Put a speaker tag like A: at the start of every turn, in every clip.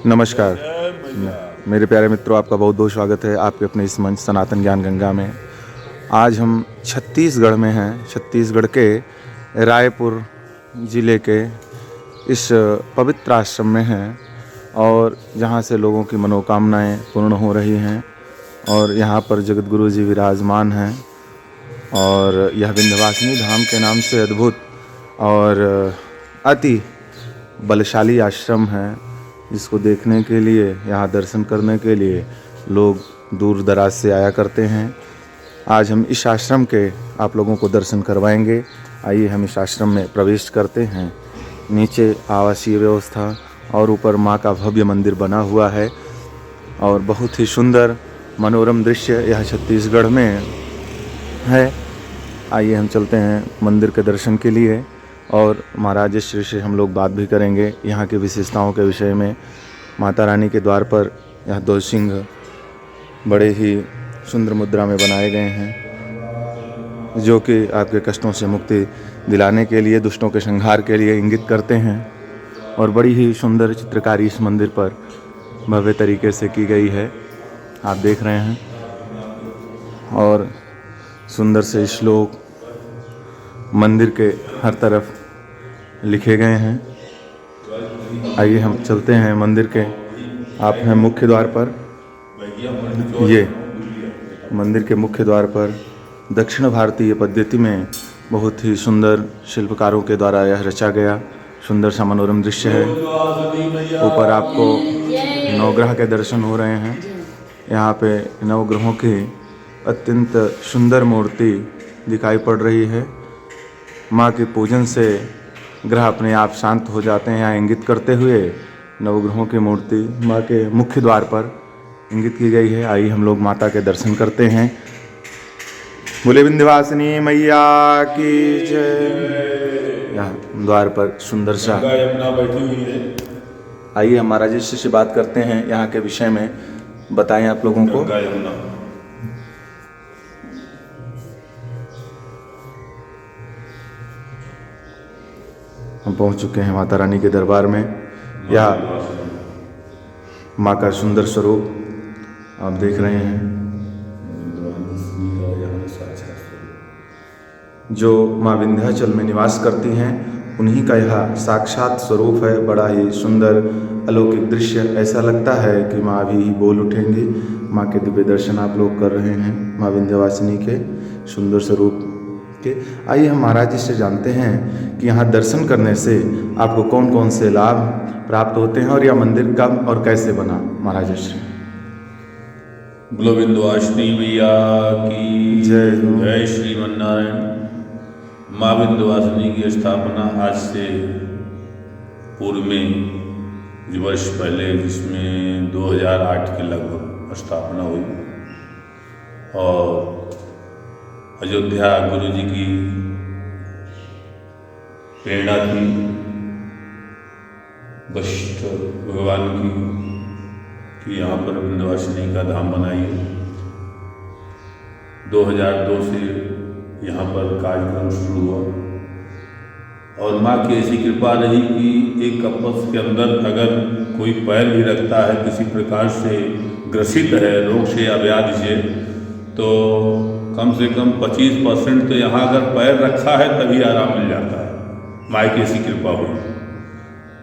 A: नमस्कार मेरे प्यारे मित्रों, आपका बहुत बहुत स्वागत है आपके अपने इस मंच सनातन ज्ञान गंगा में। आज हम छत्तीसगढ़ में हैं। छत्तीसगढ़ के रायपुर ज़िले के इस पवित्र आश्रम में हैं और जहाँ से लोगों की मनोकामनाएं पूर्ण हो रही हैं और यहाँ पर जगत गुरु जी विराजमान हैं। और यह विंध्यवासिनी धाम के नाम से अद्भुत और अति बलशाली आश्रम है, जिसको देखने के लिए, यहाँ दर्शन करने के लिए लोग दूर दराज से आया करते हैं। आज हम इस आश्रम के आप लोगों को दर्शन करवाएंगे। आइए हम इस आश्रम में प्रवेश करते हैं। नीचे आवासीय व्यवस्था और ऊपर माँ का भव्य मंदिर बना हुआ है और बहुत ही सुंदर मनोरम दृश्य यह छत्तीसगढ़ में है। आइए हम चलते हैं मंदिर के दर्शन के लिए और महाराज श्री से हम लोग बात भी करेंगे यहाँ की विशेषताओं के विषय में। माता रानी के द्वार पर यह दो सिंह बड़े ही सुंदर मुद्रा में बनाए गए हैं, जो कि आपके कष्टों से मुक्ति दिलाने के लिए, दुष्टों के संहार के लिए इंगित करते हैं। और बड़ी ही सुंदर चित्रकारी इस मंदिर पर भव्य तरीके से की गई है, आप देख रहे हैं। और सुंदर से श्लोक मंदिर के हर तरफ लिखे गए हैं। आइए हम चलते हैं मंदिर के, आप हैं मुख्य द्वार पर। ये मंदिर के मुख्य द्वार पर दक्षिण भारतीय पद्धति में बहुत ही सुंदर शिल्पकारों के द्वारा यह रचा गया सुंदर सा मनोरम दृश्य है। ऊपर आपको नवग्रह के दर्शन हो रहे हैं। यहाँ पे नवग्रहों की अत्यंत सुंदर मूर्ति दिखाई पड़ रही है। माँ के पूजन से ग्रह अपने आप शांत हो जाते हैं, यहाँ इंगित करते हुए नवग्रहों की मूर्ति माँ के मुख्य द्वार पर इंगित की गई है। आइए हम लोग माता के दर्शन करते हैं। बोले विंध्यवासिनी मैया की जय। यहाँ द्वार पर सुंदर सा
B: बैठी हुई है।
A: आइए हम महाराज जी से बात करते हैं, यहाँ के विषय में बताएं आप लोगों को। हम पहुंच चुके हैं माता रानी के दरबार में। यह माँ का सुंदर स्वरूप आप देख रहे हैं, जो माँ विंध्याचल में निवास करती हैं, उन्हीं का यह साक्षात स्वरूप है। बड़ा ही सुंदर अलौकिक दृश्य, ऐसा लगता है कि माँ अभी ही बोल उठेंगी। माँ के दिव्य दर्शन आप लोग कर रहे हैं माँ विंध्यवासिनी के सुंदर स्वरूप के। आइए हम महाराज जी से जानते हैं कि यहाँ दर्शन करने से आपको कौन कौन से लाभ प्राप्त होते हैं और यह मंदिर कब और कैसे बना। महाराज जी से
B: बोलो विंध्यवासिनी मैया की
A: जय।
B: जय श्रीमन्नारायण। माँ विंध्यवासिनी की स्थापना आज से पूर्व में कुछ वर्ष पहले, जिसमें 2008 के लगभग स्थापना हुई और अयोध्या गुरु जी की प्रेरणा थी, वशिष्ठ भगवान की, कि यहाँ पर विंध्यवासिनी का धाम बनाइए। 2002 से यहाँ पर कार्यक्रम शुरू हुआ और माँ की ऐसी कृपा रही कि एक कपस के अंदर अगर कोई पैर भी रखता है, किसी प्रकार से ग्रसित है रोग से या व्याधि से, तो कम से कम 25% तो यहाँ अगर पैर रखा है तभी आराम मिल जाता है। माँ की ऐसी कृपा हुई।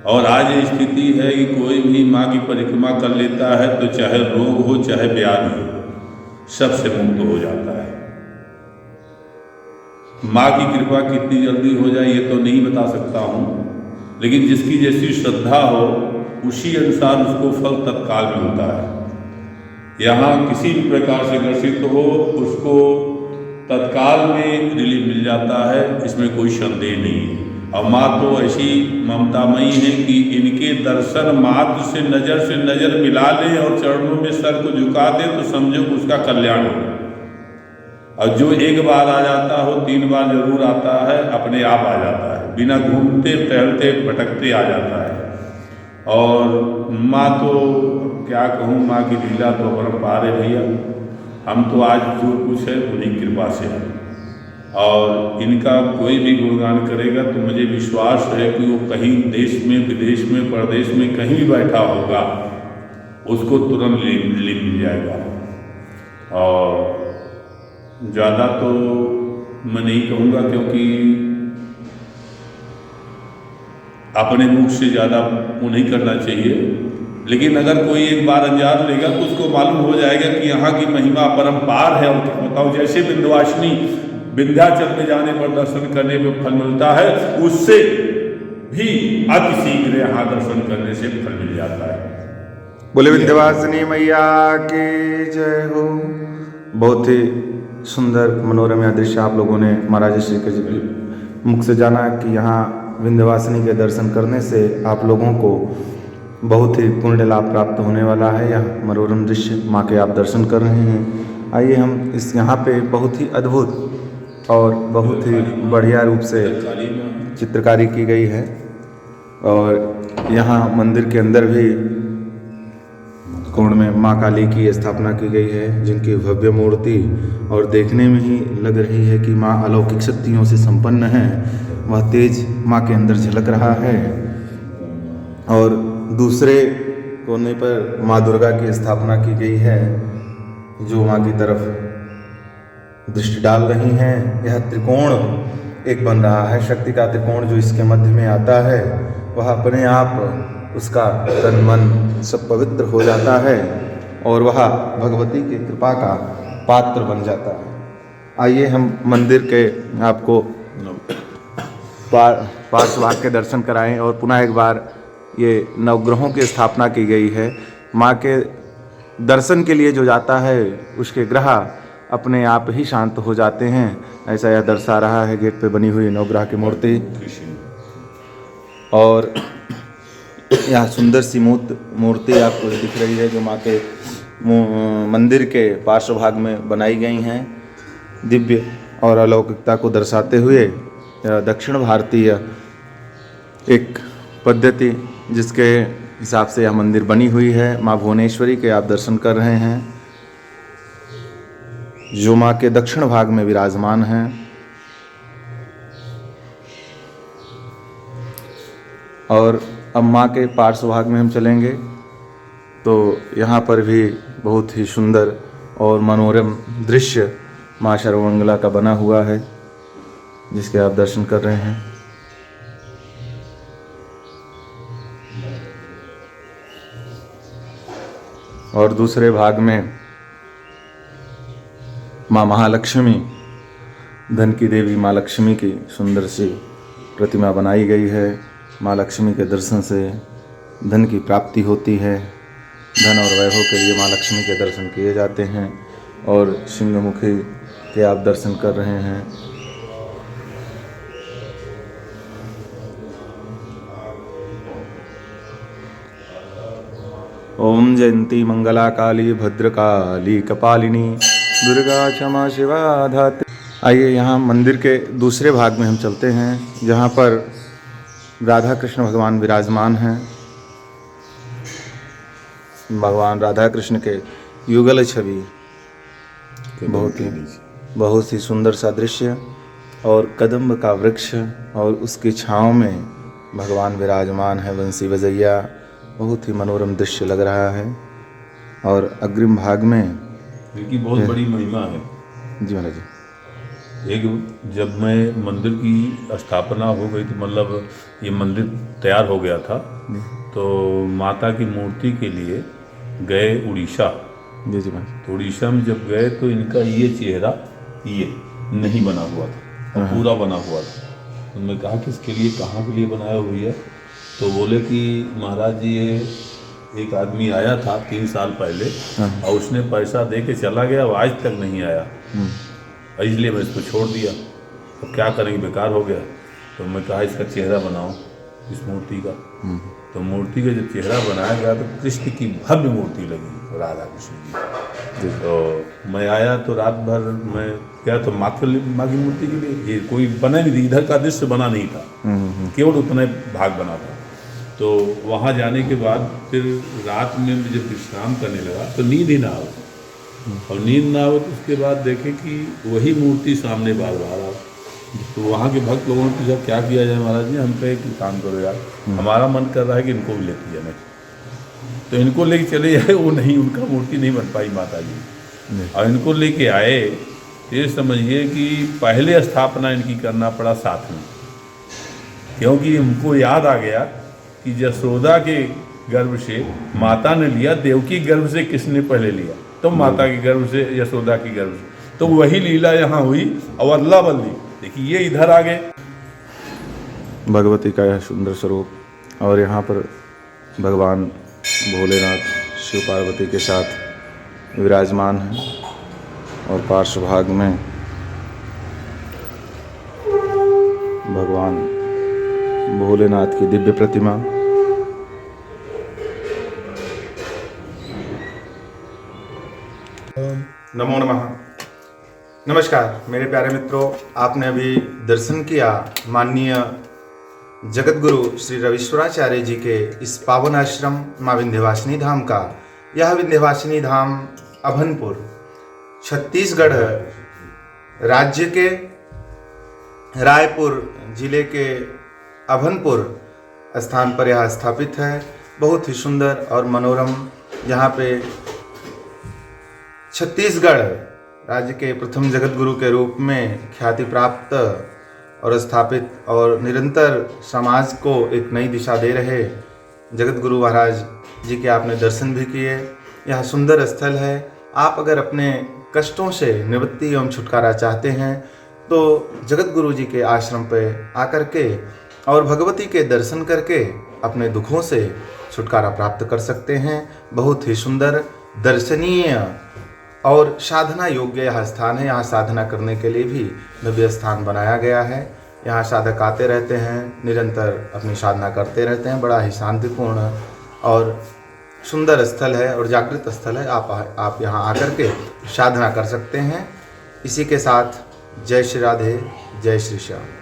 B: और आज ये स्थिति है कि कोई भी माँ की परिक्रमा कर लेता है तो चाहे रोग हो चाहे व्याधि हो, सबसे मुक्त हो जाता है। माँ की कृपा कितनी जल्दी हो जाए ये तो नहीं बता सकता हूँ, लेकिन जिसकी जैसी श्रद्धा हो उसी अनुसार उसको फल तत्काल मिलता है। यहाँ किसी भी प्रकार से ग्रसित हो उसको तत्काल में रिलीफ मिल जाता है, इसमें कोई संदेह नहीं है। और माँ तो ऐसी ममतामयी है कि इनके दर्शन मात्र से नज़र मिला ले और चरणों में सर को झुका दे तो समझो कि उसका कल्याण हो। और जो एक बार आ जाता हो 3 बार जरूर आता है, अपने आप आ जाता है, बिना घूमते टहलते भटकते आ जाता है। और माँ तो क्या कहूँ, माँ की लीला तो अपरंपार है भैया। हम तो आज जो कुछ है उन्हीं कृपा से है। और इनका कोई भी गुणगान करेगा तो मुझे विश्वास है कि वो कहीं देश में, विदेश में, परदेश में कहीं भी बैठा होगा, उसको तुरंत मिल जाएगा। और ज़्यादा तो मैं नहीं कहूँगा, क्योंकि अपने मुख से ज़्यादा वो नहीं करना चाहिए, लेकिन अगर कोई एक बार अंजार लेगा तो उसको मालूम हो जाएगा कि यहाँ की महिमा परम्पार है। और क्या बताऊँ, जैसे विंध्यवासिनी विंध्याचल में जाने पर दर्शन करने में फल मिलता है, उससे भी अतिशीघ्र यहाँ दर्शन करने से फल मिल जाता है।
A: बोले विंध्यवासिनी मैया की जय हो। बहुत ही सुंदर मनोरम यह दृश्य आप लोगों ने महाराज श्री के मुख से जाना कि यहाँ विंध्यवासिनी के दर्शन करने से आप लोगों को बहुत ही पुण्य लाभ प्राप्त होने वाला है। यह मनोरम दृश्य माँ के आप दर्शन कर रहे हैं। आइए हम इस यहाँ पे बहुत ही अद्भुत और बहुत ही बढ़िया रूप से चित्रकारी की गई है। और यहाँ मंदिर के अंदर भी कोण में माँ काली की स्थापना की गई है, जिनकी भव्य मूर्ति और देखने में ही लग रही है कि माँ अलौकिक शक्तियों से संपन्न है। वह तेज माँ के अंदर झलक रहा है। और दूसरे कोने पर माँ दुर्गा की स्थापना की गई है, जो माँ की तरफ दृष्टि डाल रही हैं। यह त्रिकोण एक बन रहा है, शक्ति का त्रिकोण जो इसके मध्य में आता है, वह अपने आप उसका तन मन सब पवित्र हो जाता है और वह भगवती की कृपा का पात्र बन जाता है। आइए हम मंदिर के आपको पार्श्वभाग के दर्शन कराएं और पुनः एक बार ये नवग्रहों की स्थापना की गई है। माँ के दर्शन के लिए जो जाता है उसके ग्रह अपने आप ही शांत हो जाते हैं, ऐसा यह दर्शा रहा है गेट पे बनी हुई नवग्रह की मूर्ति। और यह सुंदर सी मूर्ति आपको दिख रही है जो माँ के मंदिर के पार्श्वभाग में बनाई गई हैं, दिव्य और अलौकिकता को दर्शाते हुए। दक्षिण भारतीय एक पद्धति जिसके हिसाब से यह मंदिर बनी हुई है। माँ भुवनेश्वरी के आप दर्शन कर रहे हैं, जो माँ के दक्षिण भाग में विराजमान हैं। और अब माँ के पार्श्वभाग में हम चलेंगे तो यहाँ पर भी बहुत ही सुंदर और मनोरम दृश्य माँ सर्वमंगला का बना हुआ है, जिसके आप दर्शन कर रहे हैं। और दूसरे भाग में माँ महालक्ष्मी, धन की देवी माँ लक्ष्मी की सुंदर सी प्रतिमा बनाई गई है। माँ लक्ष्मी के दर्शन से धन की प्राप्ति होती है। धन और वैभव के लिए माँ लक्ष्मी के दर्शन किए जाते हैं। और सिंहमुखी के आप दर्शन कर रहे हैं। ओम जयंती मंगला काली भद्रकाली कपालिनी दुर्गा क्षमा शिवा धात्री। आइए यहाँ मंदिर के दूसरे भाग में हम चलते हैं, जहाँ पर राधा कृष्ण भगवान विराजमान हैं। भगवान राधा कृष्ण के युगल छवि बहुत ही सुंदर सा दृश्य, और कदम्ब का वृक्ष और उसकी छाँव में भगवान विराजमान है बंसी बजैया। बहुत ही मनोरम दृश्य लग रहा है। और अग्रिम भाग में
B: इनकी बहुत बड़ी महिमा है।
A: जी महाराज जी।
B: एक जब मैं मंदिर की स्थापना हो गई तो मतलब ये मंदिर तैयार हो गया था, तो माता की मूर्ति के लिए गए उड़ीसा।
A: जी जी महाराज।
B: तो उड़ीसा में जब गए तो इनका ये चेहरा ये नहीं बना हुआ था, पूरा बना हुआ था। उन्होंने कहा कि इसके लिए कहाँ के लिए बनाया हुई है, तो बोले कि महाराज जी ये एक आदमी आया था 3 साल पहले और उसने पैसा दे के चला गया, वो आज तक नहीं आया, इसलिए मैं इसको छोड़ दिया। अब क्या करेंगे, बेकार हो गया। तो मैं कहा इसका चेहरा बनाओ इस मूर्ति का। तो मूर्ति का जब चेहरा बनाया गया तो कृष्ण की भव्य मूर्ति लगी, राधा कृष्ण की। तो मैं आया तो रात भर मैं गया तो माँ की मूर्ति के लिए ये कोई बना नहीं थी, इधर का दृश्य बना नहीं था, केवल उतना भाग बना था। तो वहाँ जाने के बाद फिर रात में जब विश्राम करने लगा तो नींद ही ना आओ, और नींद ना हो तो उसके बाद देखें कि वही मूर्ति सामने बार बार आओ। तो वहाँ के भक्त लोगों ने पूछा क्या किया जाए महाराज जी। हम कहे कि काम करो यार, हमारा मन कर रहा है कि इनको भी लेके जाना। तो इनको लेके चले जाए, वो नहीं, उनका मूर्ति नहीं बन पाई माता जी। और इनको लेके आए, ये समझिए कि पहले स्थापना इनकी करना पड़ा साथ में, क्योंकि हमको याद आ गया कि यशोदा के गर्भ से माता ने लिया, देवकी गर्भ से किसने पहले लिया, तो माता के गर्भ से, यशोदा की गर्भ से। तो वही लीला यहाँ हुई और अदला बदली। देखिए ये इधर आ गए,
A: भगवती का यह सुंदर स्वरूप, और यहाँ पर भगवान भोलेनाथ शिव पार्वती के साथ विराजमान हैं, और पार्श्व भाग में भगवान भोलेनाथ की दिव्य प्रतिमा। नमो नमः। नमस्कार मेरे प्यारे मित्रों, आपने अभी दर्शन किया माननीय जगत गुरु श्री रविश्वराचार्य जी के इस पावन आश्रम माँ विंध्यवासिनी धाम का। यह विंध्यवासिनी धाम अभनपुर, छत्तीसगढ़ राज्य के रायपुर जिले के अभनपुर स्थान पर यह स्थापित है। बहुत ही सुंदर और मनोरम, यहाँ पे छत्तीसगढ़ राज्य के प्रथम जगत गुरु के रूप में ख्याति प्राप्त और स्थापित और निरंतर समाज को एक नई दिशा दे रहे जगत गुरु महाराज जी के आपने दर्शन भी किए। यह सुंदर स्थल है। आप अगर अपने कष्टों से निवृत्ति एवं छुटकारा चाहते हैं तो जगत गुरु जी के आश्रम पर आकर के और भगवती के दर्शन करके अपने दुखों से छुटकारा प्राप्त कर सकते हैं। बहुत ही सुंदर, दर्शनीय और साधना योग्य यह स्थान है। यहाँ साधना करने के लिए भी भव्य स्थान बनाया गया है। यहाँ साधक आते रहते हैं, निरंतर अपनी साधना करते रहते हैं। बड़ा ही शांतिपूर्ण और सुंदर स्थल है और जागृत स्थल है। आप यहाँ आकर के साधना कर सकते हैं। इसी के साथ जय श्री राधे, जय श्री श्याम।